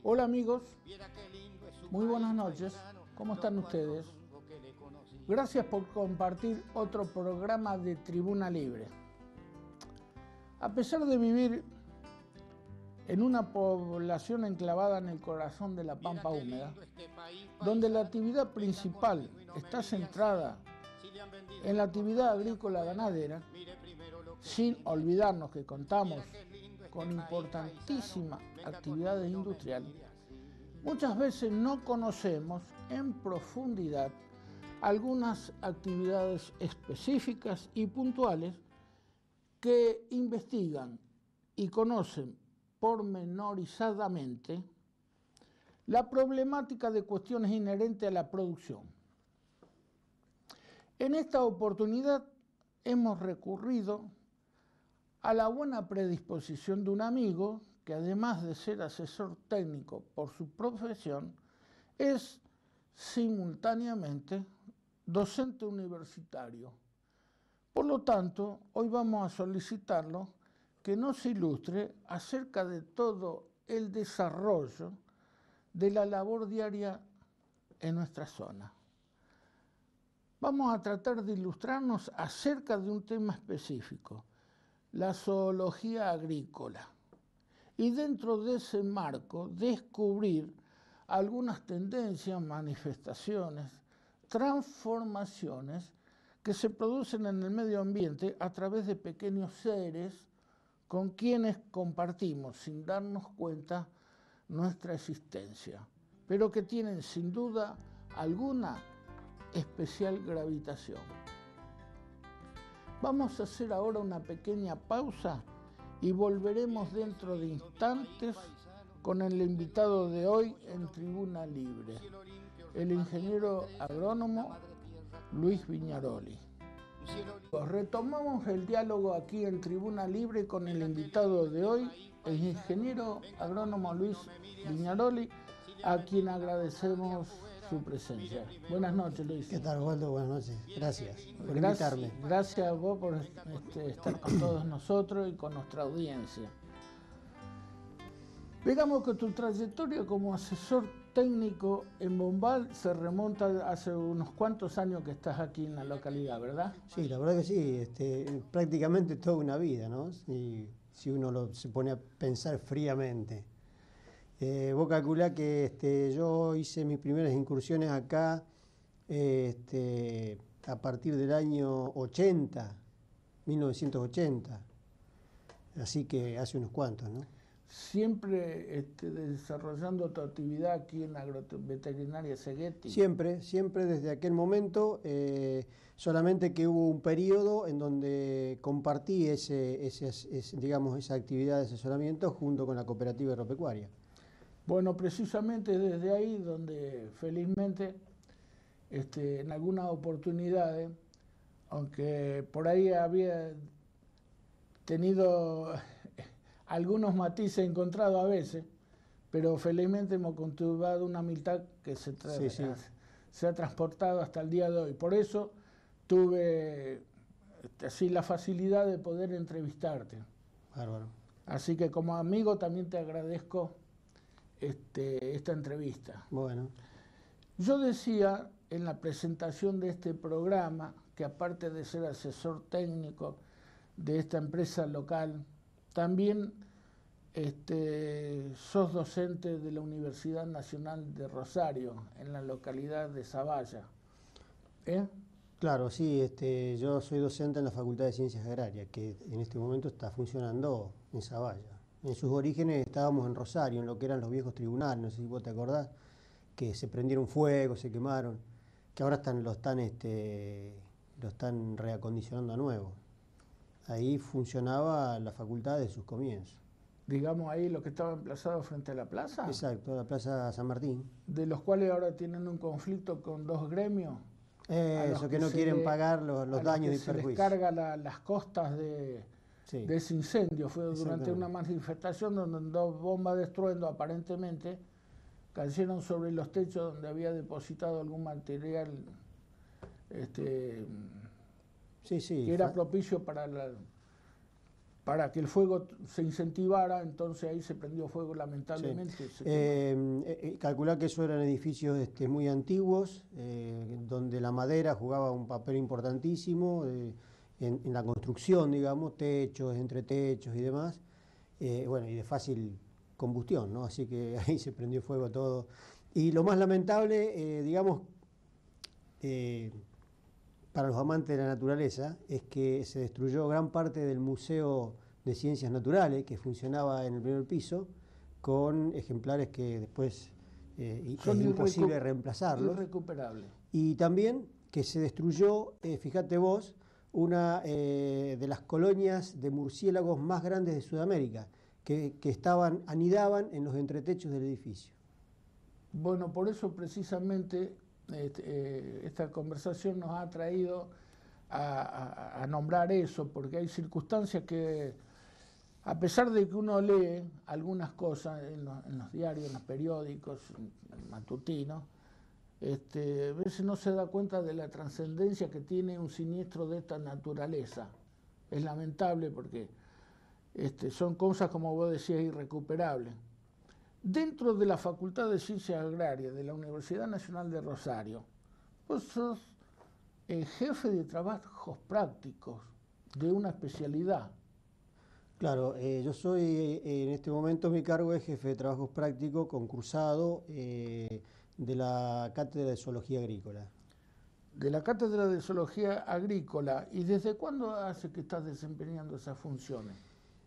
Hola amigos, muy buenas noches, ¿cómo están ustedes? Gracias por compartir otro programa de Tribuna Libre. A pesar de vivir en una población enclavada en el corazón de la pampa húmeda, donde la actividad principal está centrada en la actividad agrícola ganadera, sin olvidarnos que contamos con importantísimas actividades industriales, muchas veces no conocemos en profundidad algunas actividades específicas y puntuales que investigan y conocen pormenorizadamente la problemática de cuestiones inherentes a la producción. En esta oportunidad hemos recurrido a la buena predisposición de un amigo que, además de ser asesor técnico por su profesión, es simultáneamente docente universitario. Por lo tanto, hoy vamos a solicitarlo que nos ilustre acerca de todo el desarrollo de la labor diaria en nuestra zona. Vamos a tratar de ilustrarnos acerca de un tema específico, la zoología agrícola, y dentro de ese marco descubrir algunas tendencias, manifestaciones, transformaciones que se producen en el medio ambiente a través de pequeños seres con quienes compartimos sin darnos cuenta nuestra existencia, pero que tienen sin duda alguna especial gravitación. Vamos a hacer ahora una pequeña pausa y volveremos dentro de instantes con el invitado de hoy en Tribuna Libre, el ingeniero agrónomo Luis Viñaroli. Retomamos el diálogo aquí en Tribuna Libre con el invitado de hoy, el ingeniero agrónomo Luis Viñaroli, a quien agradecemos su presencia. Buenas noches, Luis. ¿Qué tal, Waldo? Buenas noches. Gracias por invitarme. Gracias a vos por estar con todos nosotros y con nuestra audiencia. Digamos que tu trayectoria como asesor técnico en Bombal se remonta hace unos cuantos años que estás aquí en la localidad, ¿verdad? Sí, la verdad que sí, prácticamente toda una vida, ¿no? Si uno se pone a pensar fríamente. Vos calculá que yo hice mis primeras incursiones acá a partir del año 80, 1980, así que hace unos cuantos, ¿no? Siempre desarrollando tu actividad aquí en Agroveterinaria Seguetti. Siempre desde aquel momento, solamente que hubo un periodo en donde compartí digamos, esa actividad de asesoramiento junto con la cooperativa agropecuaria. Bueno, precisamente desde ahí donde felizmente en algunas oportunidades, aunque por ahí había tenido algunos matices encontrados a veces, pero felizmente hemos cultivado una amistad que se ha transportado hasta el día de hoy. Por eso tuve así la facilidad de poder entrevistarte. Bárbaro. Así que como amigo también te agradezco esta entrevista. Bueno. Yo decía en la presentación de este programa que, aparte de ser asesor técnico de esta empresa local, también sos docente de la Universidad Nacional de Rosario, en la localidad de Zavalla. Claro, sí, yo soy docente en la Facultad de Ciencias Agrarias, que en este momento está funcionando en Zavalla. En sus orígenes estábamos en Rosario, en lo que eran los viejos tribunales, no sé si vos te acordás, que se prendieron fuego, se quemaron, que ahora lo están reacondicionando a nuevo. Ahí funcionaba la facultad de sus comienzos. Digamos ahí lo que estaba emplazado frente a la plaza. Exacto, la Plaza San Martín. De los cuales ahora tienen un conflicto con dos gremios. Eso, que no quieren pagar los daños y perjuicios. Se les carga las costas de ese incendio. Fue durante una manifestación donde dos bombas de estruendo aparentemente cayeron sobre los techos donde había depositado algún material que era propicio para para que el fuego se incentivara, entonces ahí se prendió fuego lamentablemente. Sí. Calcular que eso eran edificios muy antiguos, donde la madera jugaba un papel importantísimo en la construcción, digamos, techos, entretechos y demás, bueno, y de fácil combustión, ¿no? Así que ahí se prendió fuego todo. Y lo más lamentable, digamos, para los amantes de la naturaleza, es que se destruyó gran parte del Museo de Ciencias Naturales, que funcionaba en el primer piso, con ejemplares que después es imposible reemplazarlos. Irrecuperables. Y también que se destruyó, fíjate vos, una de las colonias de murciélagos más grandes de Sudamérica, que anidaban en los entretechos del edificio. Bueno, por eso precisamente esta conversación nos ha traído a nombrar eso, porque hay circunstancias que, a pesar de que uno lee algunas cosas en los diarios, en los periódicos, en matutinos, a veces no se da cuenta de la trascendencia que tiene un siniestro de esta naturaleza. Es lamentable porque son cosas, como vos decías, irrecuperables. Dentro de la Facultad de Ciencias Agrarias de la Universidad Nacional de Rosario, vos sos jefe de trabajos prácticos de una especialidad. Claro, yo soy, en este momento mi cargo es jefe de trabajos prácticos concursado de la Cátedra de Zoología Agrícola. De la Cátedra de Zoología Agrícola, ¿y desde cuándo hace que estás desempeñando esas funciones?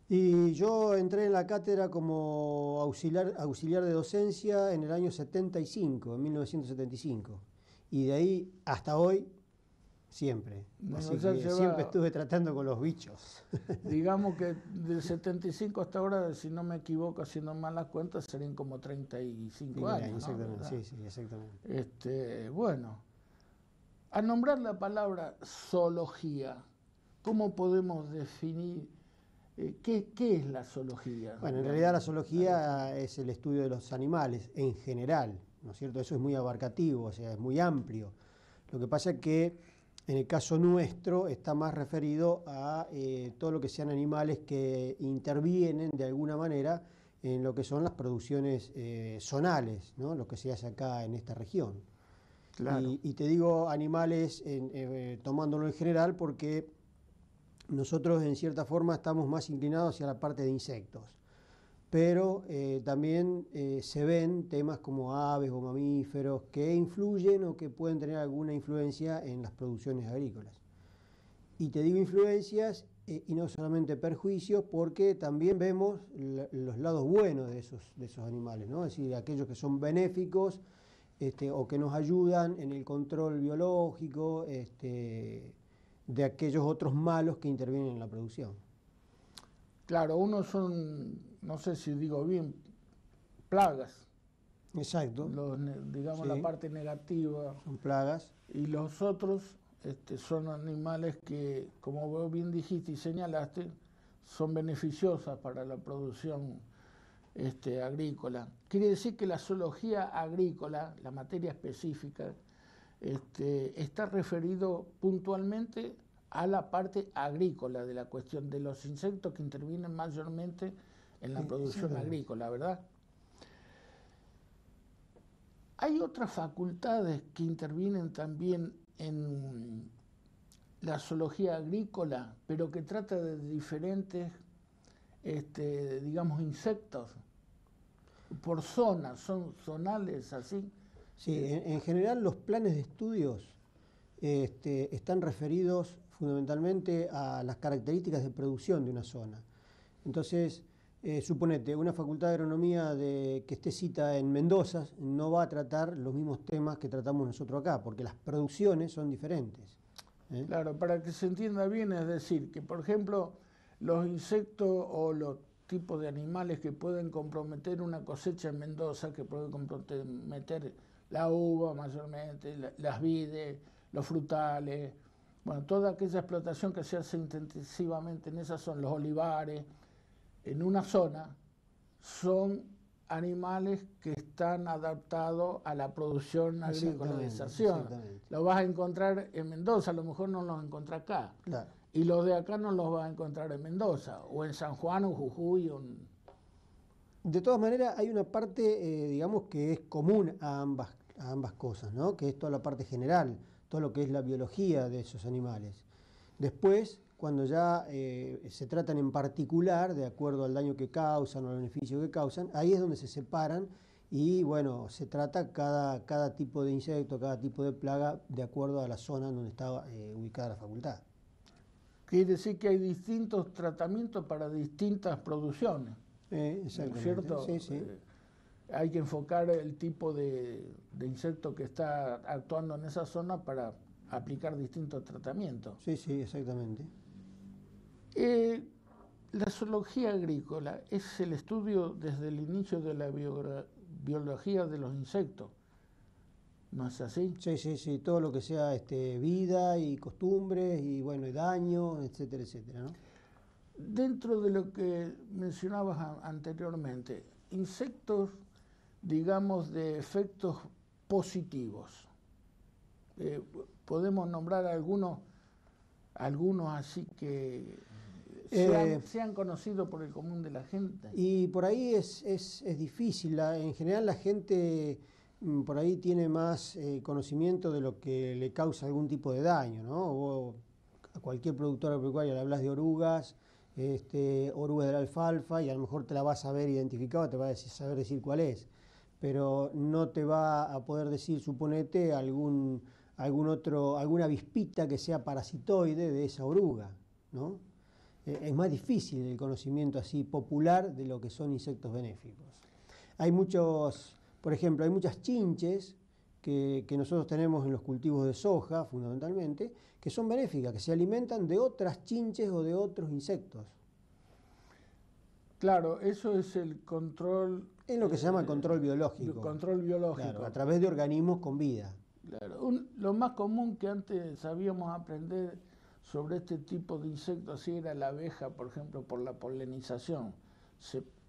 Y yo entré en la cátedra como auxiliar de docencia en el año 75, en 1975. Y de ahí hasta hoy, siempre. Bueno, así que siempre estuve tratando con los bichos. Digamos que del 75 hasta ahora, si no me equivoco, haciendo mal las cuentas, serían como 35 años. Exactamente, ¿no? sí, exactamente. Bueno, al nombrar la palabra zoología, ¿cómo podemos definir qué es la zoología? Bueno, en realidad la zoología es el estudio de los animales en general, ¿no es cierto? Eso es muy abarcativo, o sea, es muy amplio. Lo que pasa es que en el caso nuestro está más referido a todo lo que sean animales que intervienen de alguna manera en lo que son las producciones zonales, ¿no? Lo que se hace acá en esta región. Claro. Y te digo animales tomándolo en general porque nosotros en cierta forma estamos más inclinados hacia la parte de insectos. Pero también se ven temas como aves o mamíferos que influyen o que pueden tener alguna influencia en las producciones agrícolas. Y te digo influencias y no solamente perjuicios, porque también vemos los lados buenos de esos animales, ¿no? Es decir, aquellos que son benéficos o que nos ayudan en el control biológico de aquellos otros malos que intervienen en la producción. Claro, unos son, no sé si digo bien, plagas. Exacto. Digamos, sí, la parte negativa. Son plagas. Y los otros son animales que, como vos bien dijiste y señalaste, son beneficiosas para la producción agrícola. Quiere decir que la zoología agrícola, la materia específica, está referido puntualmente a la parte agrícola de la cuestión de los insectos que intervienen mayormente en la producción agrícola, ¿verdad? Hay otras facultades que intervienen también en la zoología agrícola, pero que trata de diferentes, digamos, insectos por zonas, son zonales así. Sí, en general los planes de estudios están referidos fundamentalmente a las características de producción de una zona. Entonces, suponete, una facultad de agronomía que esté cita en Mendoza no va a tratar los mismos temas que tratamos nosotros acá, porque las producciones son diferentes. Claro, para que se entienda bien, es decir, que por ejemplo, los insectos o los tipos de animales que pueden comprometer una cosecha en Mendoza, que pueden comprometer la uva mayormente, las vides, los frutales, bueno, toda aquella explotación que se hace intensivamente en esas son los olivares, en una zona, son animales que están adaptados a la producción agrícola de esa zona. Lo vas a encontrar en Mendoza, a lo mejor no lo encontrás acá. Claro. Y los de acá no los va a encontrar en Mendoza, o en San Juan, o Jujuy, o en... De todas maneras, hay una parte, digamos, que es común a ambas cosas, ¿no? Que es toda la parte general, todo lo que es la biología de esos animales. Después, cuando ya se tratan en particular, de acuerdo al daño que causan o al beneficio que causan, ahí es donde se separan y, bueno, se trata cada tipo de insecto, cada tipo de plaga, de acuerdo a la zona donde está ubicada la facultad. Quiere decir que hay distintos tratamientos para distintas producciones. Exactamente. ¿Cierto? Sí, sí. Hay que enfocar el tipo de insecto que está actuando en esa zona para aplicar distintos tratamientos. Sí, sí, exactamente. La zoología agrícola es el estudio desde el inicio de la biología de los insectos. ¿No es así? Sí, sí, sí, todo lo que sea vida y costumbres y, bueno, y daños, etcétera, etcétera, ¿no? Dentro de lo que mencionabas anteriormente, insectos, digamos, de efectos positivos. Podemos nombrar algunos así que sean conocidos por el común de la gente. Y por ahí es difícil. En general la gente por ahí tiene más conocimiento de lo que le causa algún tipo de daño, ¿no? Vos, a cualquier productor agropecuario le hablas de orugas, orugas de la alfalfa, y a lo mejor te la vas a ver identificada, te va a saber decir cuál es, pero no te va a poder decir, suponete, alguna avispita que sea parasitoide de esa oruga, ¿no? Es más difícil el conocimiento así popular de lo que son insectos benéficos. Hay muchos, por ejemplo, hay muchas chinches que nosotros tenemos en los cultivos de soja, fundamentalmente, que son benéficas, que se alimentan de otras chinches o de otros insectos. Claro, eso es el control... Es lo que se llama el control biológico. El control biológico. Claro, a través de organismos con vida. Claro. Lo más común que antes sabíamos aprender sobre este tipo de insectos, así era la abeja, por ejemplo, por la polinización.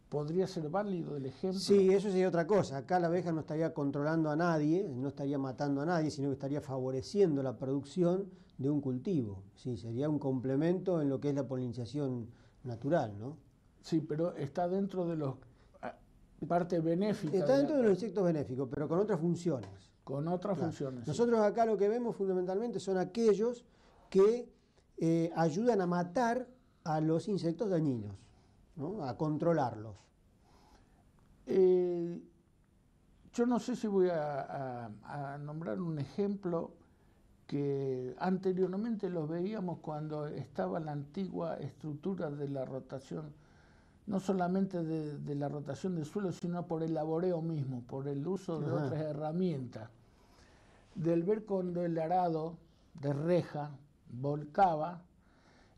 ¿Podría ser válido el ejemplo? Sí, eso sería otra cosa. Acá la abeja no estaría controlando a nadie, no estaría matando a nadie, sino que estaría favoreciendo la producción de un cultivo. Sí, sería un complemento en lo que es la polinización natural, ¿no? Sí, pero está dentro de los parte benéfica. Está dentro de los insectos benéficos, pero con otras funciones. Con otras funciones. Nosotros acá lo que vemos fundamentalmente son aquellos que ayudan a matar a los insectos dañinos, ¿no? A controlarlos. Yo no sé si voy a nombrar un ejemplo que anteriormente los veíamos cuando estaba la antigua estructura de la rotación, no solamente de la rotación del suelo, sino por el laboreo mismo, por el uso de otras herramientas. Del ver cuando el arado de reja volcaba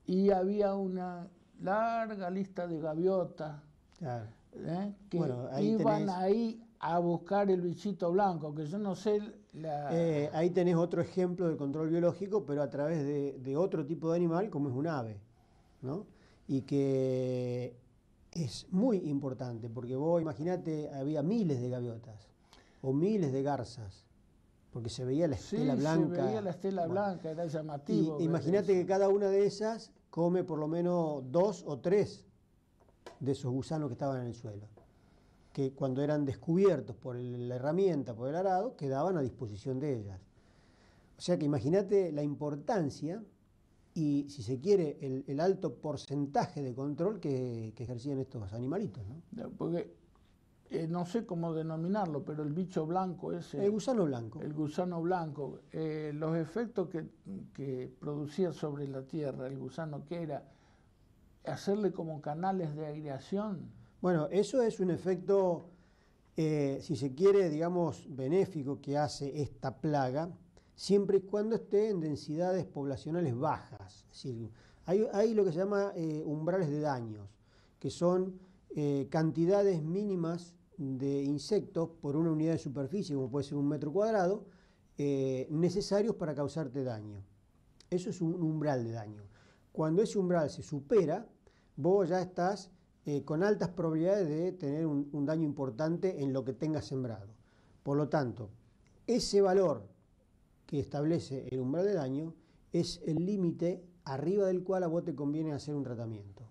y había una larga lista de gaviotas que iban ahí a buscar el bichito blanco, que yo no sé... ahí tenés otro ejemplo de control biológico, pero a través de otro tipo de animal, como es un ave, ¿no? Y que es muy importante, porque vos imaginate, había miles de gaviotas o miles de garzas, porque se veía la estela blanca. Se veía la estela blanca, era llamativo. Y imagínate que cada una de esas come por lo menos 2 o 3 de esos gusanos que estaban en el suelo, que cuando eran descubiertos por la herramienta, por el arado, quedaban a disposición de ellas. O sea que imagínate la importancia y, si se quiere, el alto porcentaje de control que ejercían estos animalitos, ¿no? Porque no sé cómo denominarlo, pero el bicho blanco ese... El gusano blanco. El gusano blanco. Los efectos que producía sobre la tierra el gusano, ¿qué era? ¿Hacerle como canales de aireación? Bueno, eso es un efecto, si se quiere, digamos, benéfico que hace esta plaga, siempre y cuando esté en densidades poblacionales bajas. Es decir, hay lo que se llama umbrales de daños, que son cantidades mínimas de insectos por una unidad de superficie, como puede ser 1 metro cuadrado, necesarios para causarte daño. Eso es un umbral de daño. Cuando ese umbral se supera, vos ya estás con altas probabilidades de tener un daño importante en lo que tengas sembrado. Por lo tanto, ese valor que establece el umbral de daño es el límite arriba del cual a vos te conviene hacer un tratamiento.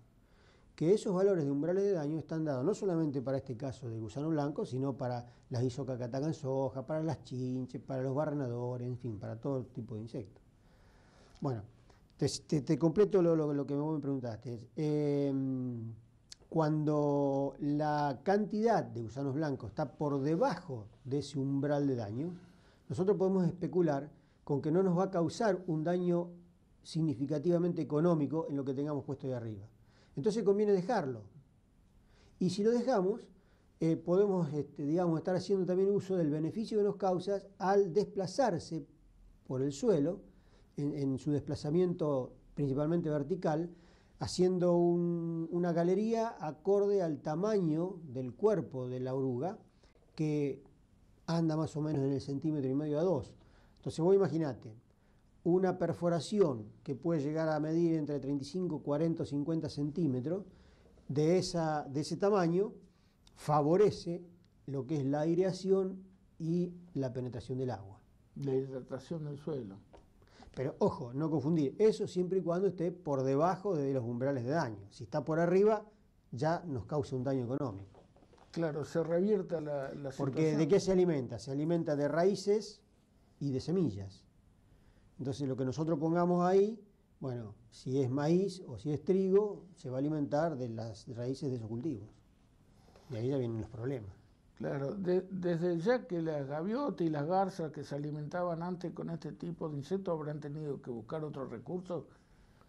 Que esos valores de umbrales de daño están dados no solamente para este caso del gusano blanco, sino para las isocas que atacan soja, para las chinches, para los barrenadores, en fin, para todo tipo de insectos. Bueno, te completo lo que vos me preguntaste. Cuando la cantidad de gusanos blancos está por debajo de ese umbral de daño, nosotros podemos especular con que no nos va a causar un daño significativamente económico en lo que tengamos puesto ahí arriba. Entonces conviene dejarlo. Y si lo dejamos, podemos digamos, estar haciendo también uso del beneficio que nos causa al desplazarse por el suelo, en su desplazamiento principalmente vertical, haciendo una galería acorde al tamaño del cuerpo de la oruga, que anda más o menos en el 1,5 centímetros a 2. Entonces vos imaginate, una perforación que puede llegar a medir entre 35, 40 o 50 centímetros, de ese tamaño, favorece lo que es la aireación y la penetración del agua. La hidratación del suelo. Pero ojo, no confundir, eso siempre y cuando esté por debajo de los umbrales de daño. Si está por arriba, ya nos causa un daño económico. Claro, se revierte la situación. Porque ¿de qué se alimenta? Se alimenta de raíces y de semillas. Entonces lo que nosotros pongamos ahí, bueno, si es maíz o si es trigo, se va a alimentar de las raíces de esos cultivos. Y ahí ya vienen los problemas. Claro, desde ya que las gaviotas y las garzas que se alimentaban antes con este tipo de insectos habrán tenido que buscar otros recursos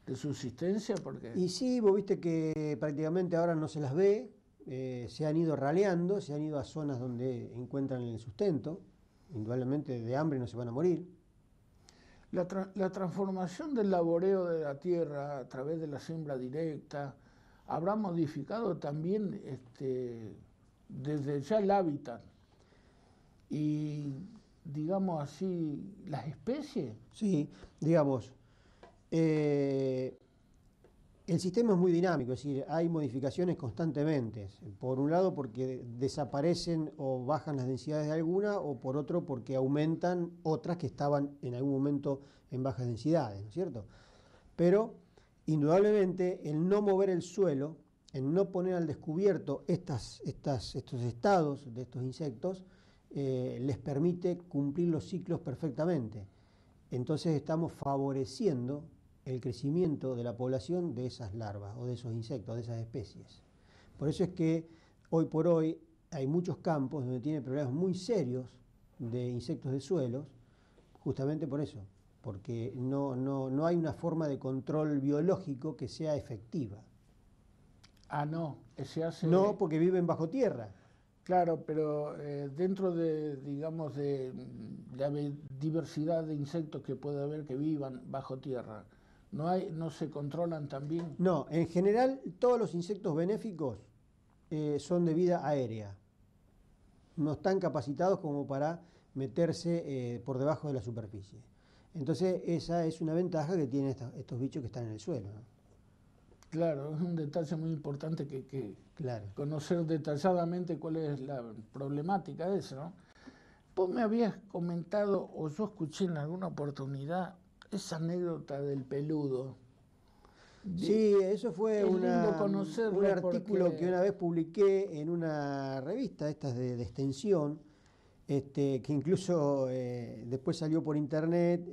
de subsistencia, porque... Y sí, vos viste que prácticamente ahora no se las ve, se han ido raleando, se han ido a zonas donde encuentran el sustento, indudablemente de hambre no se van a morir. La transformación del laboreo de la tierra a través de la siembra directa habrá modificado también desde ya el hábitat y, digamos así, las especies. Sí, digamos, el sistema es muy dinámico, es decir, hay modificaciones constantemente. Por un lado porque desaparecen o bajan las densidades de alguna, o por otro porque aumentan otras que estaban en algún momento en bajas densidades, ¿no es cierto? Pero indudablemente el no mover el suelo, el no poner al descubierto estos estados de estos insectos, les permite cumplir los ciclos perfectamente. Entonces estamos favoreciendo el crecimiento de la población de esas larvas o de esos insectos, de esas especies. Por eso es que hoy por hoy hay muchos campos donde tienen problemas muy serios de insectos de suelos, justamente por eso, porque no hay una forma de control biológico que sea efectiva. Ah, no, se hace... No, porque viven bajo tierra. Claro, pero dentro de, digamos, de la diversidad de insectos que puede haber que vivan bajo tierra, ¿no se controlan también? No, en general todos los insectos benéficos son de vida aérea. No están capacitados como para meterse por debajo de la superficie. Entonces esa es una ventaja que tienen estos bichos que están en el suelo, ¿no? Claro, es un detalle muy importante que claro. Conocer detalladamente cuál es la problemática de eso, ¿no? Vos me habías comentado, o yo escuché en alguna oportunidad, esa anécdota del peludo. Sí, eso fue un artículo porque... que una vez publiqué en una revista, estas de extensión, que incluso después salió por internet,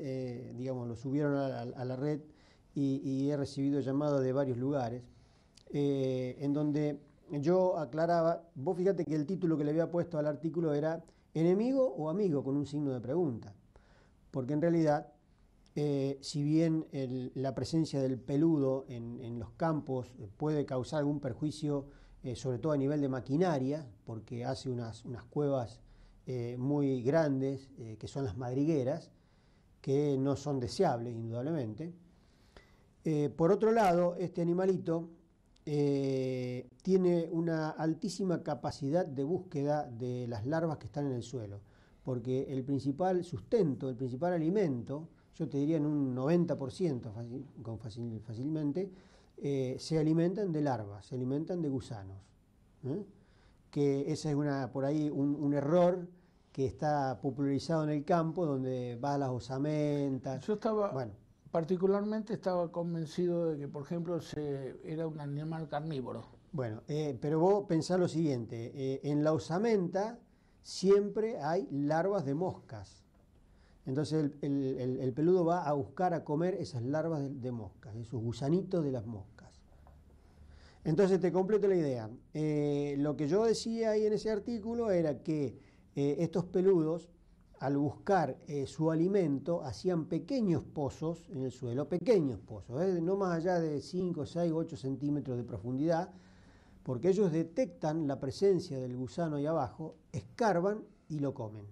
digamos, lo subieron a la red y he recibido llamadas de varios lugares, en donde yo aclaraba, vos fíjate que el título que le había puesto al artículo era ¿enemigo o amigo? Con un signo de pregunta, porque en realidad, si bien la presencia del peludo en los campos puede causar algún perjuicio, sobre todo a nivel de maquinaria, porque hace unas cuevas muy grandes, que son las madrigueras, que no son deseables, indudablemente. Por otro lado, este animalito tiene una altísima capacidad de búsqueda de las larvas que están en el suelo, porque el principal sustento, el principal alimento, yo te diría en un 90% fácilmente, se alimentan de larvas, se alimentan de gusanos. Que ese es por ahí un error que está popularizado en el campo, donde va a las osamentas. Yo estaba... Bueno, particularmente estaba convencido de que, por ejemplo, era un animal carnívoro. Bueno, pero vos pensá lo siguiente, en la osamenta siempre hay larvas de moscas. Entonces el peludo va a buscar a comer esas larvas de moscas, esos gusanitos de las moscas. Entonces te completo la idea. Lo que yo decía ahí en ese artículo era que estos peludos, al buscar su alimento, hacían pequeños pozos en el suelo, pequeños pozos, no más allá de 5, 6, 8 centímetros de profundidad, porque ellos detectan la presencia del gusano ahí abajo, escarban y lo comen.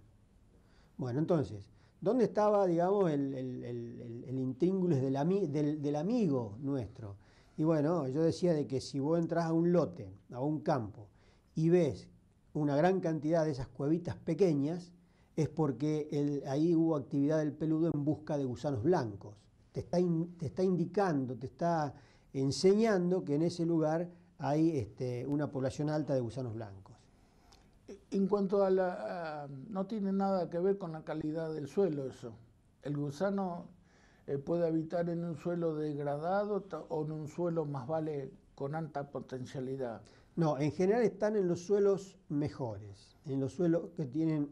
Bueno, entonces, ¿dónde estaba, digamos, el intríngulis del amigo nuestro? Y bueno, yo decía de que si vos entras a un lote, a un campo, y ves una gran cantidad de esas cuevitas pequeñas, es porque ahí hubo actividad del peludo en busca de gusanos blancos. Te está indicando, te está enseñando que en ese lugar hay una población alta de gusanos blancos. En cuanto a no tiene nada que ver con la calidad del suelo eso. El gusano puede habitar en un suelo degradado o en un suelo más vale con alta potencialidad. No, en general están en los suelos mejores, en los suelos que tienen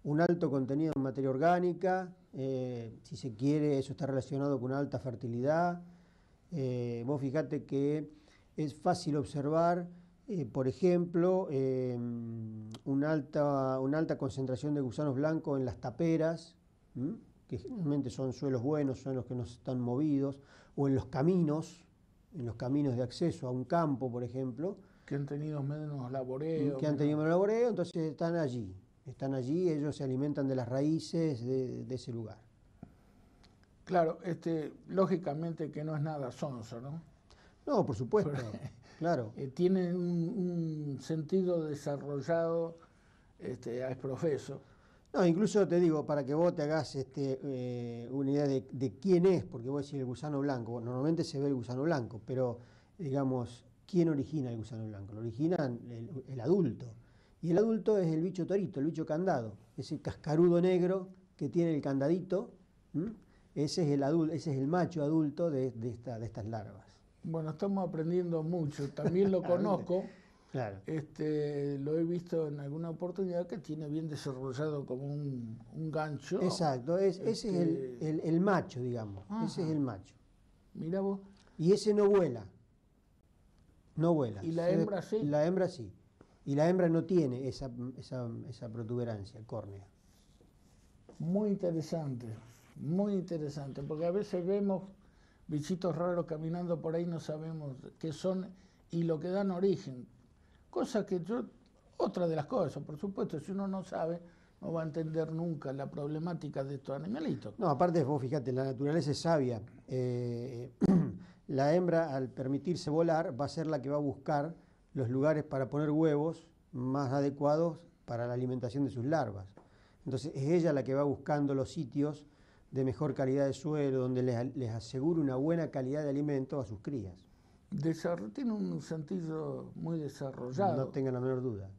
un alto contenido en materia orgánica, si se quiere, eso está relacionado con una alta fertilidad. Vos fijate que es fácil observar, por ejemplo, una alta concentración de gusanos blancos en las taperas, que generalmente son suelos buenos, son los que no están movidos, o en los caminos de acceso a un campo, por ejemplo. Que han tenido menos laboreo. Que han tenido menos laboreo, entonces están allí, ellos se alimentan de las raíces de ese lugar. Claro, lógicamente que no es nada sonso, ¿no? No, por supuesto, claro. Tienen un sentido desarrollado a exprofeso. No, incluso te digo, para que vos te hagas una idea de quién es, porque vos decís el gusano blanco, bueno, normalmente se ve el gusano blanco, pero digamos, ¿quién origina el gusano blanco? Lo origina el adulto. Y el adulto es el bicho torito, el bicho candado, ese cascarudo negro que tiene el candadito, ese es el macho adulto de estas larvas. Bueno, estamos aprendiendo mucho, también lo conozco. Claro. Lo he visto en alguna oportunidad que tiene bien desarrollado como un gancho. Exacto, ese es el macho, digamos. Ajá. Ese es el macho. Mira vos. Y ese no vuela. No vuela. ¿Y la hembra sí? La hembra sí. Y la hembra no tiene esa protuberancia córnea. Muy interesante, porque a veces vemos bichitos raros caminando por ahí, no sabemos qué son y lo que dan origen. Cosa que otra de las cosas, por supuesto, si uno no sabe, no va a entender nunca la problemática de estos animalitos. No, aparte vos fíjate, la naturaleza es sabia. La hembra, al permitirse volar, va a ser la que va a buscar los lugares para poner huevos más adecuados para la alimentación de sus larvas. Entonces es ella la que va buscando los sitios de mejor calidad de suelo, donde les asegura una buena calidad de alimento a sus crías. Tiene un sentido muy desarrollado. No tengan la menor duda.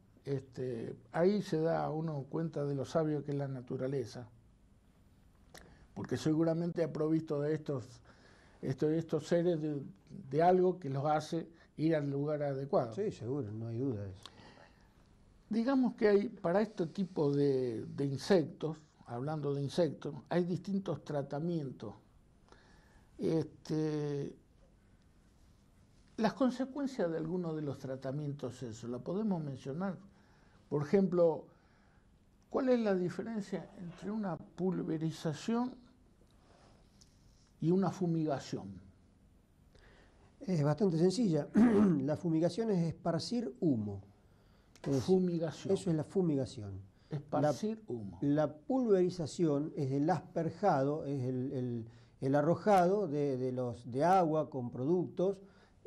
Ahí se da uno cuenta de lo sabio que es la naturaleza, porque seguramente ha provisto de estos seres de algo que los hace ir al lugar adecuado. Sí, seguro, no hay duda de eso. Digamos que hay, para este tipo de insectos, hablando de insectos, hay distintos tratamientos. Las consecuencias de algunos de los tratamientos, eso, ¿la podemos mencionar? Por ejemplo, ¿cuál es la diferencia entre una pulverización y una fumigación? Es bastante sencilla. La fumigación es esparcir humo. Fumigación. Eso es la fumigación. Esparcir humo. La pulverización es el asperjado, es el arrojado de agua con productos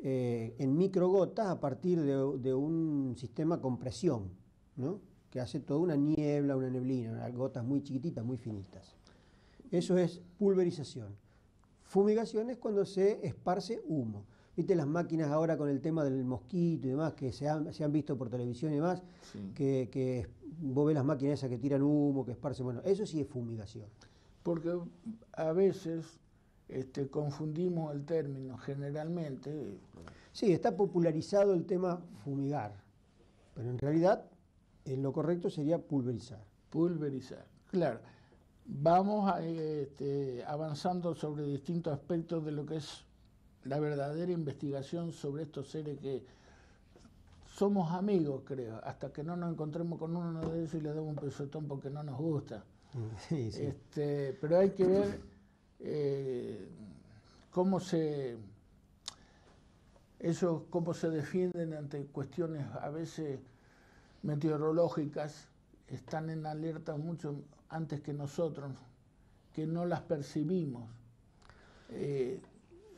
en microgotas a partir de un sistema con presión, ¿no? Que hace toda una niebla, una neblina, gotas muy chiquititas, muy finitas. Eso es pulverización. Fumigación es cuando se esparce humo. ¿Viste las máquinas ahora con el tema del mosquito y demás que se han visto por televisión y demás? Sí. Que vos ves las máquinas esas que tiran humo, que esparcen. Bueno, eso sí es fumigación. Porque a veces confundimos el término generalmente. Sí, está popularizado el tema fumigar, pero en realidad lo correcto sería pulverizar. Pulverizar, claro. Vamos avanzando sobre distintos aspectos de lo que es la verdadera investigación sobre estos seres que somos amigos, creo, hasta que no nos encontremos con uno de ellos y le damos un pesotón porque no nos gusta. Sí, sí. Pero hay que ver cómo se defienden ante cuestiones a veces meteorológicas, están en alerta mucho antes que nosotros, que no las percibimos.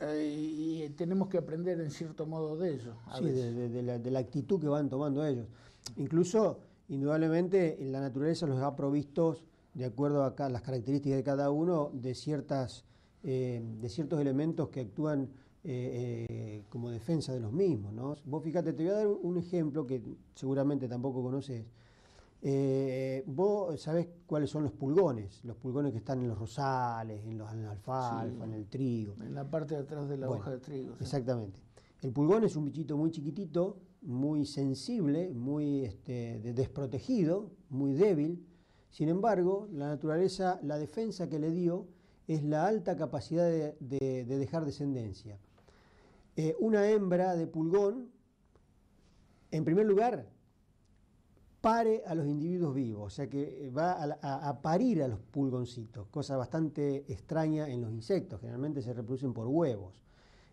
Y tenemos que aprender en cierto modo de ellos. Sí, de la actitud que van tomando ellos. Incluso, indudablemente, la naturaleza los ha provisto, de acuerdo a las características de cada uno, de ciertos elementos que actúan como defensa de los mismos, ¿no? Vos fíjate, te voy a dar un ejemplo que seguramente tampoco conoces. Vos sabés cuáles son los pulgones que están en los rosales, en la alfalfa, sí, en el trigo. En la parte de atrás de la hoja de trigo. Sí. Exactamente. El pulgón es un bichito muy chiquitito, muy sensible, muy desprotegido, muy débil. Sin embargo, la naturaleza, la defensa que le dio es la alta capacidad de dejar descendencia. Una hembra de pulgón, en primer lugar, pare a los individuos vivos, o sea que va a parir a los pulgoncitos, cosa bastante extraña en los insectos, generalmente se reproducen por huevos.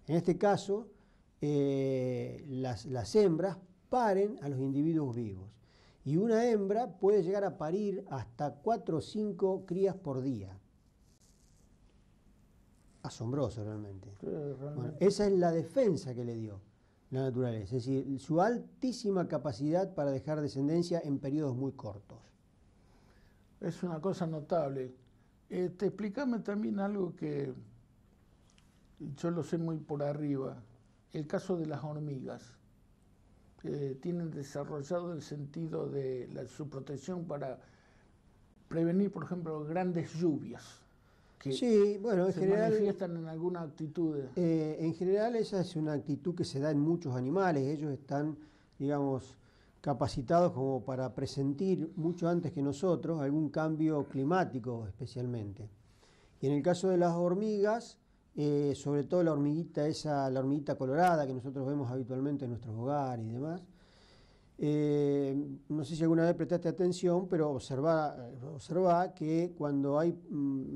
En este caso, las hembras paren a los individuos vivos, y una hembra puede llegar a parir hasta 4 o 5 crías por día. Asombroso realmente. Sí, realmente. Bueno, esa es la defensa que le dio la naturaleza, es decir, su altísima capacidad para dejar descendencia en periodos muy cortos. Es una cosa notable. Explícame también algo que yo lo sé muy por arriba, el caso de las hormigas. Tienen desarrollado el sentido de su protección para prevenir, por ejemplo, grandes lluvias. Que sí, bueno, en general manifiestan en alguna actitud. En general esa es una actitud que se da en muchos animales. Ellos están, digamos, capacitados como para presentir mucho antes que nosotros algún cambio climático especialmente. Y en el caso de las hormigas, sobre todo la hormiguita colorada que nosotros vemos habitualmente en nuestros hogares y demás, no sé si alguna vez prestaste atención, pero observa que cuando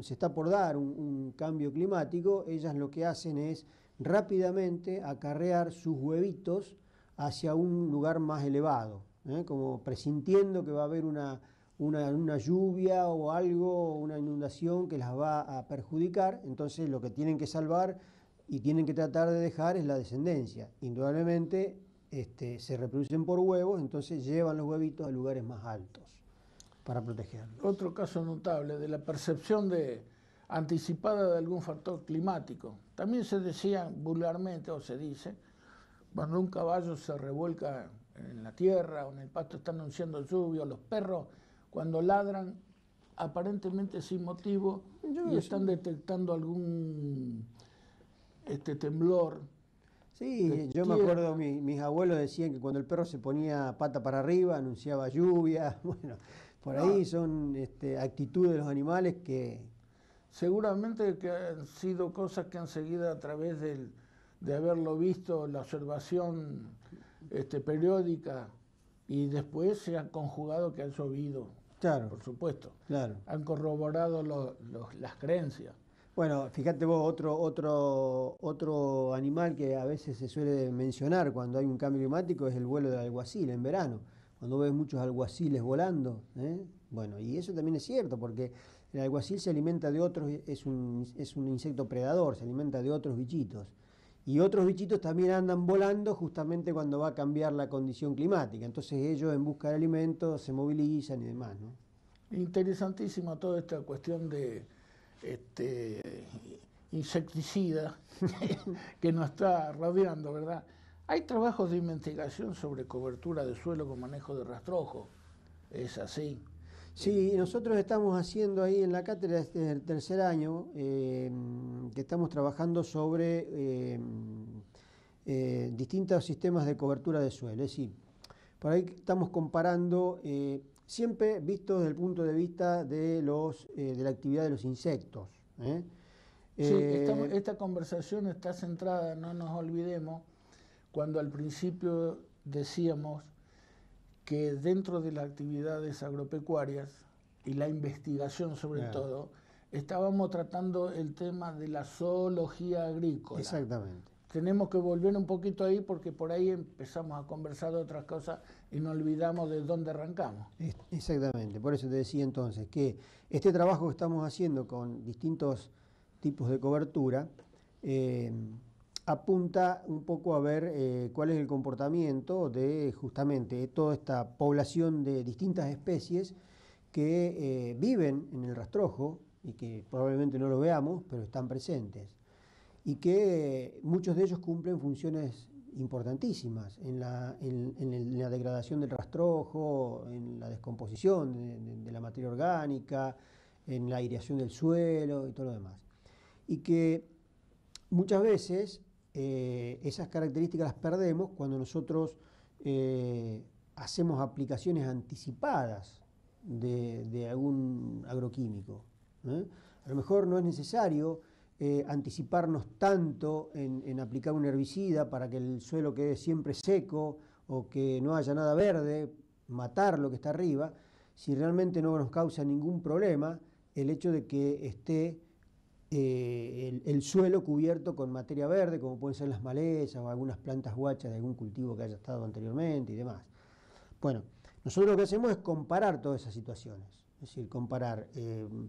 se está por dar un cambio climático, ellas lo que hacen es rápidamente acarrear sus huevitos hacia un lugar más elevado, como presintiendo que va a haber una lluvia o algo, una inundación que las va a perjudicar. Entonces lo que tienen que salvar y tienen que tratar de dejar es la descendencia. Indudablemente se reproducen por huevos, entonces llevan los huevitos a lugares más altos para protegerlos. Otro caso notable de la percepción anticipada de algún factor climático. También se decía vulgarmente, o se dice, cuando un caballo se revuelca en la tierra o en el pasto está anunciando lluvia, o los perros cuando ladran aparentemente sin motivo y están detectando algún temblor. Sí, yo me acuerdo, mis abuelos decían que cuando el perro se ponía pata para arriba anunciaba lluvia. Bueno, por ahí son actitudes de los animales que... Seguramente que han sido cosas que han seguido a través de haberlo visto, la observación periódica, y después se ha conjugado que ha llovido. Claro. Por supuesto. Claro. Han corroborado las creencias. Bueno, fíjate vos, otro animal que a veces se suele mencionar cuando hay un cambio climático es el vuelo del alguacil en verano, cuando ves muchos alguaciles volando. Bueno, y eso también es cierto, porque el alguacil se alimenta de otros, es un insecto predador, se alimenta de otros bichitos. Y otros bichitos también andan volando justamente cuando va a cambiar la condición climática. Entonces ellos en busca de alimentos se movilizan y demás, ¿no? Interesantísima toda esta cuestión de insecticida que nos está rodeando, ¿verdad? Hay trabajos de investigación sobre cobertura de suelo con manejo de rastrojo, es así. Sí, nosotros estamos haciendo ahí en la cátedra, este es el tercer año, que estamos trabajando sobre distintos sistemas de cobertura de suelo. Es decir, por ahí estamos comparando, siempre visto desde el punto de vista de la actividad de los insectos. Sí, esta conversación está centrada, no nos olvidemos, cuando al principio decíamos que dentro de las actividades agropecuarias y la investigación sobre todo, estábamos tratando el tema de la zoología agrícola. Exactamente. Tenemos que volver un poquito ahí porque por ahí empezamos a conversar de otras cosas y nos olvidamos de dónde arrancamos. Exactamente, por eso te decía entonces que este trabajo que estamos haciendo con distintos tipos de cobertura apunta un poco a ver cuál es el comportamiento de justamente toda esta población de distintas especies que viven en el rastrojo y que probablemente no lo veamos, pero están presentes. Y que muchos de ellos cumplen funciones importantísimas en la degradación del rastrojo, en la descomposición de la materia orgánica, en la aireación del suelo y todo lo demás. Y que muchas veces esas características las perdemos cuando nosotros hacemos aplicaciones anticipadas de algún agroquímico. A lo mejor no es necesario anticiparnos tanto en aplicar un herbicida para que el suelo quede siempre seco o que no haya nada verde, matar lo que está arriba, si realmente no nos causa ningún problema el hecho de que esté el suelo cubierto con materia verde, como pueden ser las malezas o algunas plantas guachas de algún cultivo que haya estado anteriormente y demás. Bueno, nosotros lo que hacemos es comparar todas esas situaciones, es decir, comparar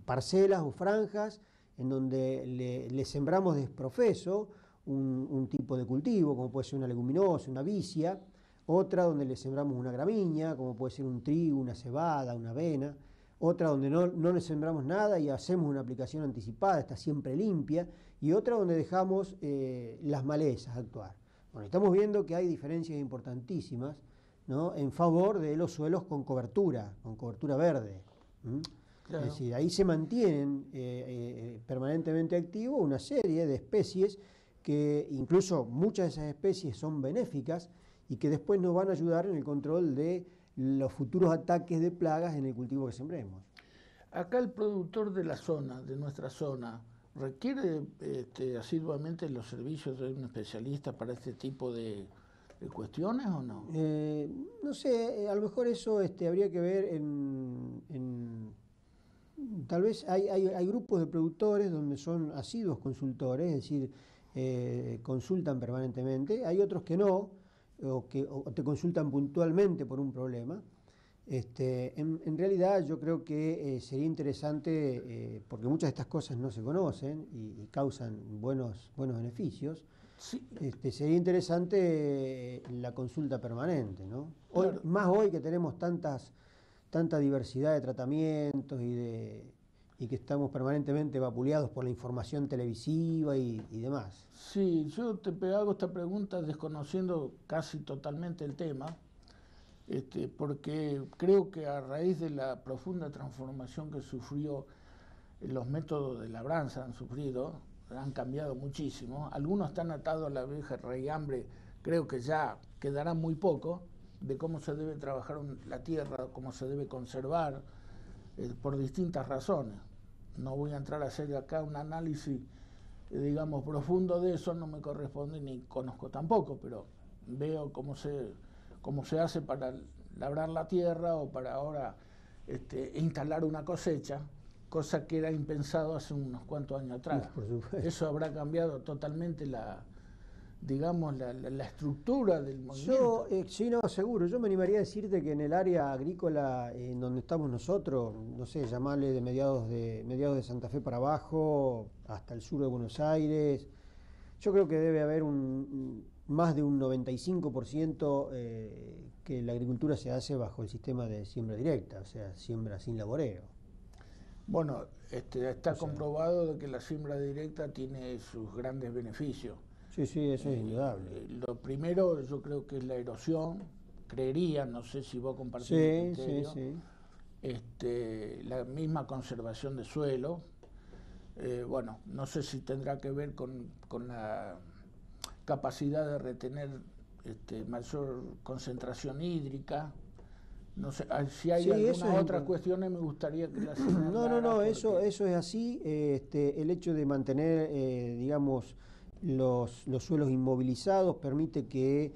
parcelas o franjas en donde le sembramos desprofeso un tipo de cultivo, como puede ser una leguminosa, una vicia, otra donde le sembramos una gramínea, como puede ser un trigo, una cebada, una avena, otra donde no le sembramos nada y hacemos una aplicación anticipada, está siempre limpia, y otra donde dejamos las malezas actuar. Bueno, estamos viendo que hay diferencias importantísimas, ¿no?, en favor de los suelos con cobertura verde. Claro. Es decir, ahí se mantienen permanentemente activos una serie de especies que incluso muchas de esas especies son benéficas y que después nos van a ayudar en el control de los futuros ataques de plagas en el cultivo que sembremos. Acá el productor de la zona, de nuestra zona, ¿requiere asiduamente los servicios de un especialista para este tipo de cuestiones o no? No sé, a lo mejor eso habría que ver tal vez hay grupos de productores donde son asiduos consultores, es decir, consultan permanentemente, hay otros que no, o te consultan puntualmente por un problema. En realidad yo creo que sería interesante, porque muchas de estas cosas no se conocen y causan buenos beneficios, sí. Sería interesante la consulta permanente, ¿no? Claro. Más hoy que tenemos tanta diversidad de tratamientos y que estamos permanentemente vapuleados por la información televisiva y demás. Sí, yo te hago esta pregunta desconociendo casi totalmente el tema, porque creo que a raíz de la profunda transformación que sufrió los métodos de labranza, han cambiado muchísimo. Algunos están atados a la vieja raigambre, creo que ya quedará muy poco de cómo se debe trabajar la tierra, cómo se debe conservar, por distintas razones. No voy a entrar a hacer acá un análisis, digamos, profundo de eso, no me corresponde ni conozco tampoco, pero veo cómo se hace para labrar la tierra o para ahora instalar una cosecha, cosa que era impensado hace unos cuantos años atrás. Por supuesto. Eso habrá cambiado totalmente la estructura del movimiento. Sí, no, seguro. Yo me animaría a decirte que en el área agrícola en donde estamos nosotros, no sé, llamarle de mediados de Santa Fe para abajo, hasta el sur de Buenos Aires, yo creo que debe haber más de un 95% que la agricultura se hace bajo el sistema de siembra directa, o sea, siembra sin laboreo. Bueno, está comprobado de que la siembra directa tiene sus grandes beneficios. Sí, eso es indudable. Lo primero yo creo que es la erosión, creería, no sé si vos compartís el criterio. Sí. la misma conservación de suelo. Bueno, no sé si tendrá que ver con la capacidad de retener mayor concentración hídrica. No sé, si hay alguna otra cuestión me gustaría que la señalara. No, eso es así. El hecho de mantener, digamos, los suelos inmovilizados permite que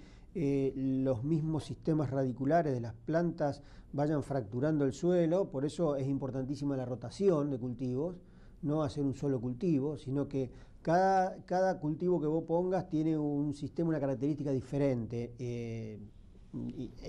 los mismos sistemas radiculares de las plantas vayan fracturando el suelo. Por eso es importantísima la rotación de cultivos, no hacer un solo cultivo, sino que cada cultivo que vos pongas tiene un sistema, una característica diferente. E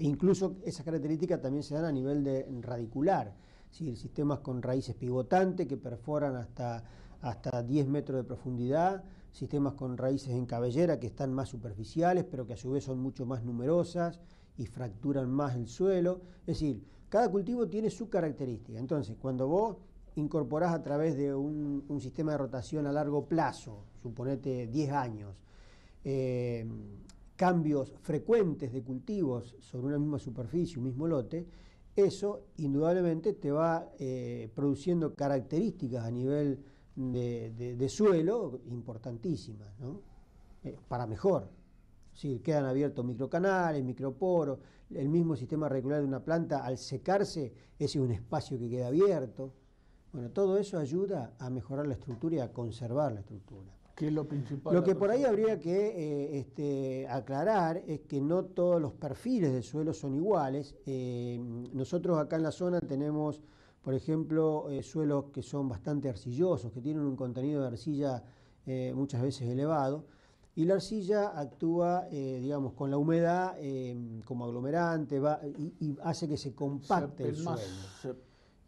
incluso esas características también se dan a nivel de radicular, ¿sí? Sistemas con raíces pivotantes que perforan hasta 10 metros de profundidad, sistemas con raíces en cabellera que están más superficiales, pero que a su vez son mucho más numerosas y fracturan más el suelo. Es decir, cada cultivo tiene su característica. Entonces, cuando vos incorporás a través de un sistema de rotación a largo plazo, suponete 10 años, cambios frecuentes de cultivos sobre una misma superficie, un mismo lote, eso indudablemente te va produciendo características a nivel de suelo importantísimas, ¿no? Para mejor. Sí, quedan abiertos microcanales, microporos, el mismo sistema radicular de una planta al secarse, ese es un espacio que queda abierto. Bueno, todo eso ayuda a mejorar la estructura y a conservar la estructura. ¿Qué es lo principal? Lo que por ahí habría que aclarar es que no todos los perfiles de suelo son iguales. Nosotros acá en la zona tenemos, por ejemplo, suelos que son bastante arcillosos, que tienen un contenido de arcilla muchas veces elevado, y la arcilla actúa, digamos, con la humedad como aglomerante y hace que se compacte el suelo.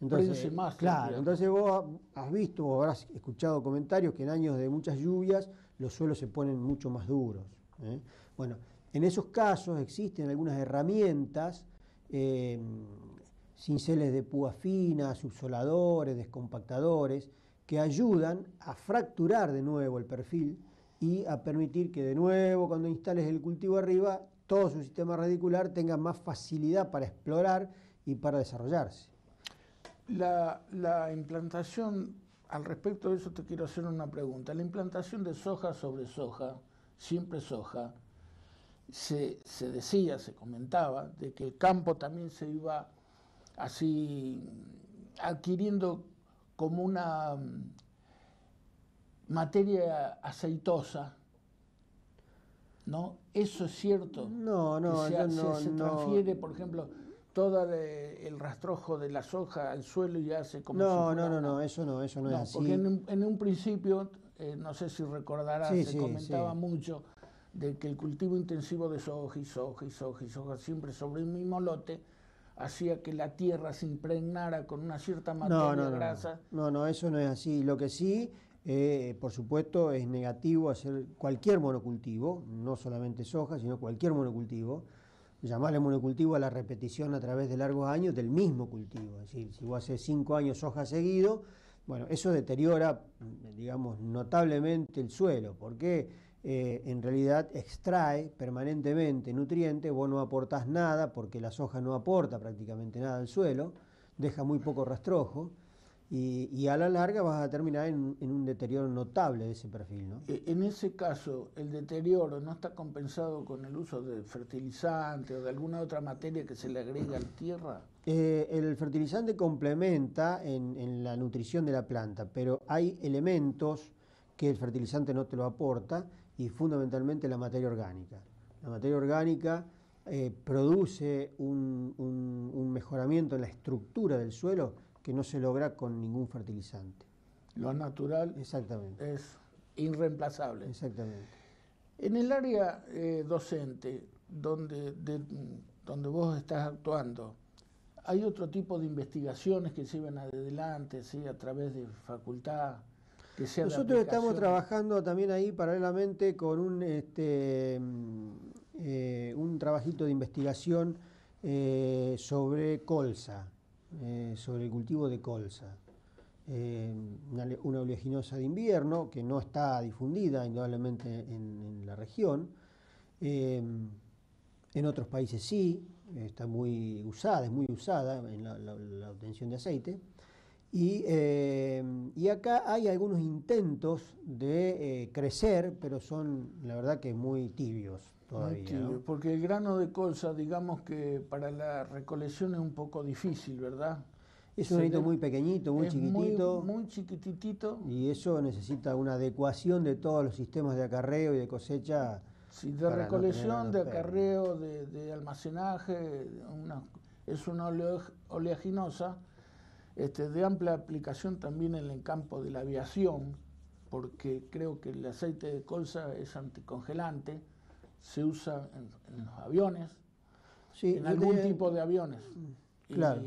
Entonces, claro, entonces vos has visto o habrás escuchado comentarios que en años de muchas lluvias los suelos se ponen mucho más duros. Bueno, en esos casos existen algunas herramientas, cinceles de púa fina, subsoladores, descompactadores, que ayudan a fracturar de nuevo el perfil y a permitir que de nuevo, cuando instales el cultivo arriba, todo su sistema radicular tenga más facilidad para explorar y para desarrollarse. La implantación, al respecto de eso te quiero hacer una pregunta. La implantación de soja sobre soja, siempre soja, se decía, se comentaba, de que el campo también se iba así adquiriendo como una materia aceitosa, ¿no? ¿Eso es cierto? No, Se transfiere, por ejemplo, todo el rastrojo de la soja al suelo y hace como si fuera eso no es así. Porque en un principio, no sé si recordarás, se comentaba mucho de que el cultivo intensivo de soja y soja y soja y soja siempre sobre un mismo lote hacía que la tierra se impregnara con una cierta materia grasa. No, eso no es así. Lo que sí, por supuesto, es negativo hacer cualquier monocultivo, no solamente soja, sino cualquier monocultivo. Llamarle monocultivo a la repetición a través de largos años del mismo cultivo. Es decir, si vos haces 5 años soja seguido, bueno, eso deteriora, digamos, notablemente el suelo, porque en realidad extrae permanentemente nutrientes, vos no aportás nada, porque la soja no aporta prácticamente nada al suelo, deja muy poco rastrojo, y a la larga vas a terminar en un deterioro notable de ese perfil, ¿no? En ese caso, ¿el deterioro no está compensado con el uso de fertilizante o de alguna otra materia que se le agrega a la tierra? El fertilizante complementa en la nutrición de la planta, pero hay elementos que el fertilizante no te lo aporta, y fundamentalmente la materia orgánica. La materia orgánica produce un mejoramiento en la estructura del suelo que no se logra con ningún fertilizante. Lo natural Exactamente. Es irreemplazable. Exactamente. En el área docente, donde vos estás actuando, ¿hay otro tipo de investigaciones que se llevan adelante, ¿sí? A través de facultad? Que sea Nosotros estamos trabajando también ahí paralelamente con un trabajito de investigación sobre colza. Sobre el cultivo de colza, una oleaginosa de invierno que no está difundida indudablemente en la región, en otros países sí, está muy usada, es muy usada en la obtención de aceite. Y acá hay algunos intentos de crecer, pero son, la verdad, que muy tibios todavía. Muy tibio, ¿no? Porque el grano de colza, digamos que para la recolección es un poco difícil, ¿verdad? Es un granito muy pequeñito, muy chiquitito. Muy chiquititito. Y eso necesita una adecuación de todos los sistemas de acarreo y de cosecha. Sí, de recolección, de acarreo, de almacenaje, es una oleaginosa, de amplia aplicación también en el campo de la aviación, porque creo que el aceite de colza es anticongelante, se usa en los aviones, sí, en algún tipo de aviones. Claro.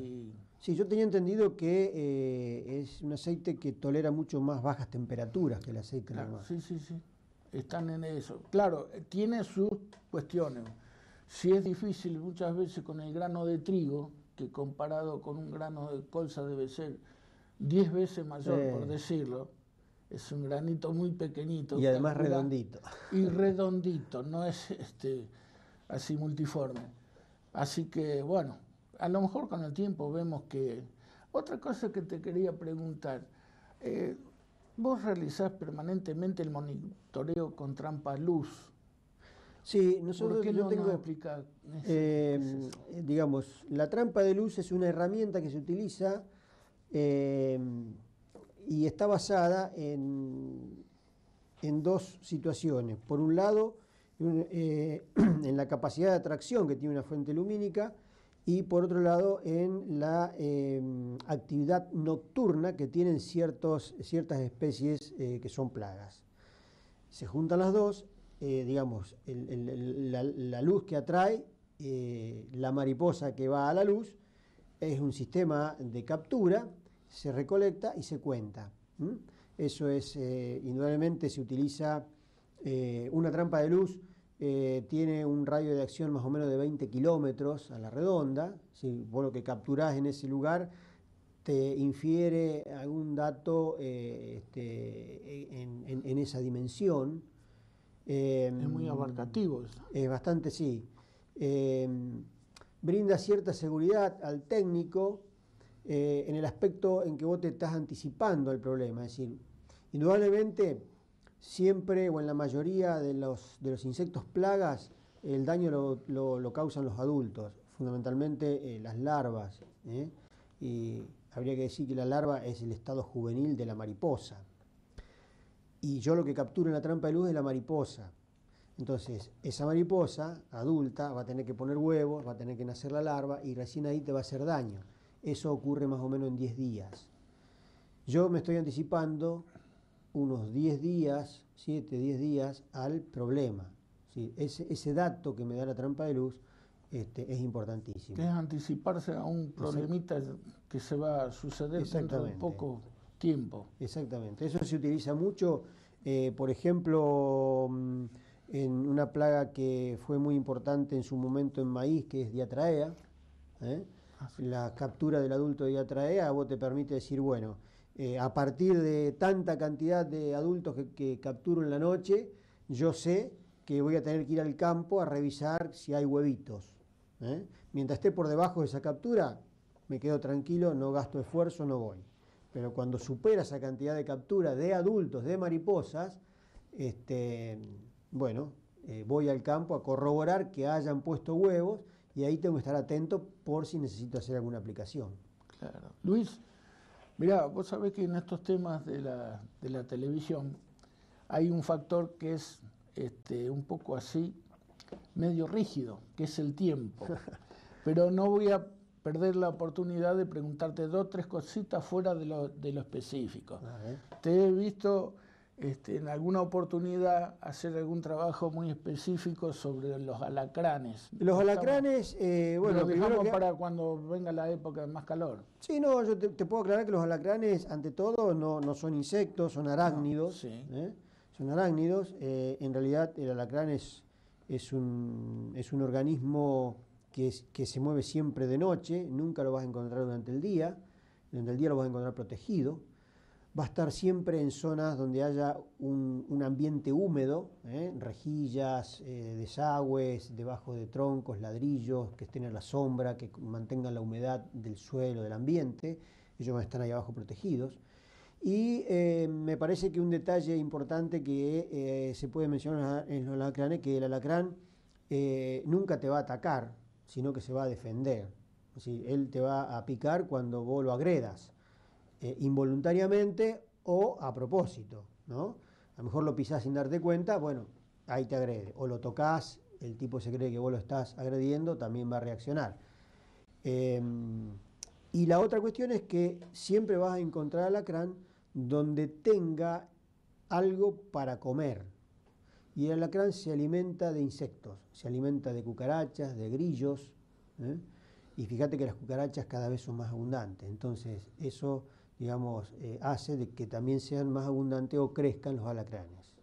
Sí, yo tenía entendido que es un aceite que tolera mucho más bajas temperaturas que el aceite normal. Sí. Están en eso. Claro, tiene sus cuestiones. Si es difícil muchas veces con el grano de trigo, que comparado con un grano de colza debe ser 10 veces mayor, por decirlo. Es un granito muy pequeñito. Y además redondito. Y redondito, no es así multiforme. Así que, bueno, a lo mejor con el tiempo vemos que... Otra cosa que te quería preguntar, vos realizás permanentemente el monitoreo con trampa luz. Sí, nosotros... ¿Por qué no tengo que explicar? Digamos, la trampa de luz es una herramienta que se utiliza y está basada en dos situaciones. Por un lado, en la capacidad de atracción que tiene una fuente lumínica, y por otro lado en la actividad nocturna que tienen ciertas especies que son plagas. Se juntan las dos, digamos, la luz que atrae, la mariposa que va a la luz, es un sistema de captura, se recolecta y se cuenta. Eso es, indudablemente se utiliza una trampa de luz. Tiene un radio de acción más o menos de 20 kilómetros a la redonda. Si vos lo que capturás en ese lugar te infiere algún dato en esa dimensión. Es muy abarcativo eso. Es bastante, sí. Brinda cierta seguridad al técnico en el aspecto en que vos te estás anticipando al problema. Es decir, indudablemente... Siempre o en la mayoría de los insectos plagas, el daño lo causan los adultos, fundamentalmente las larvas. Y habría que decir que la larva es el estado juvenil de la mariposa. Y yo lo que capturo en la trampa de luz es la mariposa. Entonces, esa mariposa adulta va a tener que poner huevos, va a tener que nacer la larva y recién ahí te va a hacer daño. Eso ocurre más o menos en 10 días. Yo me estoy anticipando unos 10 días, 7, 10 días al problema. ¿Sí? Ese dato que me da la trampa de luz es importantísimo. Es anticiparse a un problemita que se va a suceder dentro de poco tiempo. Exactamente. Eso se utiliza mucho, por ejemplo, en una plaga que fue muy importante en su momento en maíz, que es diatraea. La captura del adulto de diatraea, vos te permite decir, bueno, a partir de tanta cantidad de adultos que capturo en la noche, yo sé que voy a tener que ir al campo a revisar si hay huevitos. Mientras esté por debajo de esa captura, me quedo tranquilo, no gasto esfuerzo, no voy. Pero cuando supera esa cantidad de captura de adultos, de mariposas, voy al campo a corroborar que hayan puesto huevos y ahí tengo que estar atento por si necesito hacer alguna aplicación. Claro. Luis, mirá, vos sabés que en estos temas de la televisión hay un factor que es un poco así, medio rígido, que es el tiempo. Pero no voy a perder la oportunidad de preguntarte 2 o 3 cositas fuera de lo específico. Te he visto en alguna oportunidad hacer algún trabajo muy específico sobre los alacranes. Los alacranes, lo dejamos para cuando venga la época de más calor. Sí, no, yo te puedo aclarar que los alacranes, ante todo, no son insectos, son arácnidos. No, sí. Son arácnidos. En realidad, el alacrán es un organismo que se mueve siempre de noche, nunca lo vas a encontrar durante el día lo vas a encontrar protegido. va a estar siempre en zonas donde haya un ambiente húmedo, rejillas, desagües, debajo de troncos, ladrillos, que estén a la sombra, que mantengan la humedad del suelo, del ambiente. Ellos van a estar ahí abajo protegidos. Y me parece que un detalle importante que se puede mencionar en los alacranes, que el alacrán nunca te va a atacar, sino que se va a defender. Es decir, él te va a picar cuando vos lo agredas, involuntariamente o a propósito, ¿no? A lo mejor lo pisás sin darte cuenta, bueno, ahí te agrede. O lo tocas, el tipo se cree que vos lo estás agrediendo, también va a reaccionar. Y la otra cuestión es que siempre vas a encontrar alacrán donde tenga algo para comer. Y el alacrán se alimenta de insectos, se alimenta de cucarachas, de grillos, y fíjate que las cucarachas cada vez son más abundantes. Entonces eso, digamos, hace de que también sean más abundantes o crezcan los alacranes.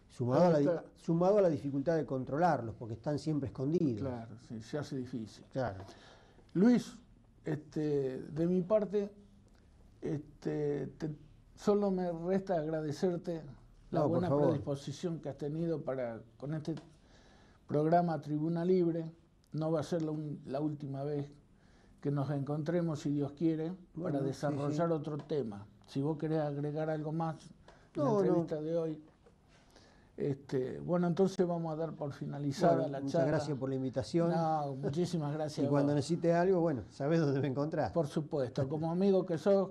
Sumado a la dificultad de controlarlos, porque están siempre escondidos. Claro, sí, se hace difícil. Claro. Luis, de mi parte, solo me resta agradecerte la buena predisposición que has tenido con este programa Tribuna Libre. No va a ser la última vez que nos encontremos, si Dios quiere, para desarrollar otro tema. Si vos querés agregar algo más en la entrevista de hoy. Bueno, entonces vamos a dar por finalizada la charla. Muchas gracias por la invitación. No, muchísimas gracias. Y cuando necesites algo, bueno, sabés dónde me encontrás. Por supuesto, como amigo que sos,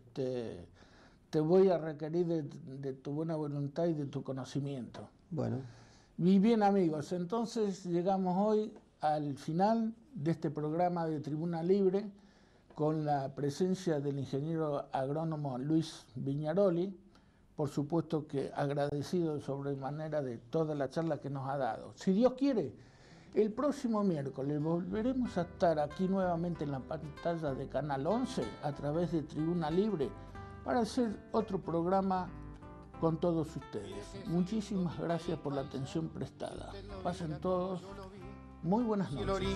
te voy a requerir de tu buena voluntad y de tu conocimiento. Bueno. Y bien, amigos, entonces llegamos hoy al final de este programa de Tribuna Libre con la presencia del ingeniero agrónomo Luis Viñaroli. Por supuesto que agradecido sobremanera de toda la charla que nos ha dado. Si Dios quiere, el próximo miércoles volveremos a estar aquí nuevamente en la pantalla de Canal 11 a través de Tribuna Libre para hacer otro programa con todos ustedes. Muchísimas gracias por la atención prestada. Pasen todos muy buenas noches.